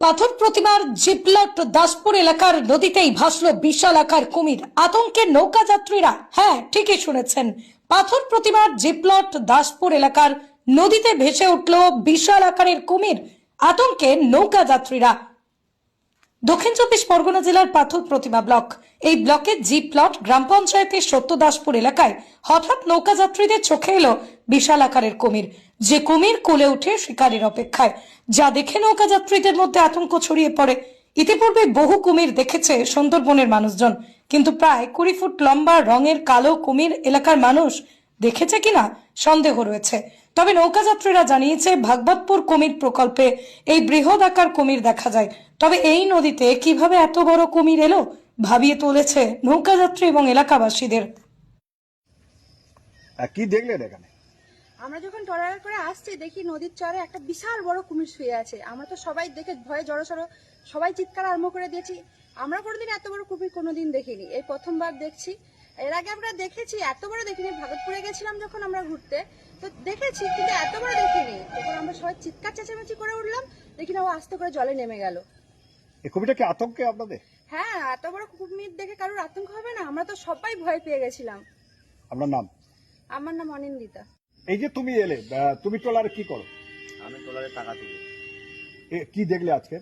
পাথর প্রতিমার জিপ্লট দাসপুর এলাকার নদীতেই ভাসল বিশাল আকার কুমির। আতঙ্কে নৌকা যাত্রীরা। হ্যাঁ, ঠিকই শুনেছেন, পাথর প্রতিমার জিপ্লট দাসপুর এলাকার নদীতে ভেসে উঠল বিশাল আকারের কুমির। আতঙ্কে নৌকা যাত্রীরা। দক্ষিণ চব্বিশ পরগনা জেলার পাথর প্রতিমা ব্লক, এই ব্লকের জি প্লট গ্রাম পঞ্চায়েতের সত্যদাসপুর এলাকায় হঠাৎ নৌকা যাত্রীদের চোখে এলো বিশাল আকারের কুমির। যে কুমির কোলে উঠে শিকারের অপেক্ষায়, যা দেখে নৌকা যাত্রীদের মধ্যে আতঙ্ক ছড়িয়ে পড়ে। ইতিপূর্বে বহু কুমির দেখেছে সুন্দরবনের মানুষজন, কিন্তু প্রায় 20 ফুট লম্বা রঙের কালো কুমির এলাকার মানুষ দেখেছে কিনা সন্দেহ রয়েছে। তবে নৌকা যাত্রীরা জানিয়েছে, ভাগবতপুর কুমির প্রকল্পে এই বৃহৎ আকার কুমির দেখা যায়। তবে এই নদীতে কিভাবে এত বড় কুমির এলো ভাবিয়ে তুলেছে নৌকা যাত্রী এবং এলাকাবাসীদের। কি দেখলেন এখানে? আমরা যখন ট্রলার করে আসছি দেখি নদীর চরে একটা বিশাল বড় কুমির শুয়ে আছে। আমরা তো সবাই দেখে ভয়ে জড়সড় সবাই চিৎকার আরম্ভ করে দিয়েছি। আমরা কোনোদিন এত বড় কুমির কোনোদিন দেখিনি, এই প্রথমবার দেখছি। এর আগে আমরা দেখেছি, এত বড় দেখিনি। ভাগতপুরে গেছিলাম যখন আমরা ঘুরতে, তো দেখেছি, কিন্তু এত বড় দেখিনি। তখন আমরা সবাই চিৎকার চেঁচামেচি করে উঠলাম, দেখি না ও আস্তে করে জলে নেমে গেল। এই কবিটা কি আতঙ্কে আপনাদের? হ্যাঁ, এত বড় কুমির দেখে কারোর আতঙ্ক হবে না? আমরা তো সবাই ভয় পেয়ে গেছিলাম। আপনার নাম? আমার নাম অনিন্দিতা। এই যে তুমি এলে, তুমি ট্রলারে কি করো? আমি ট্রলারে টাকা তুলি। কি দেখলে আজকে?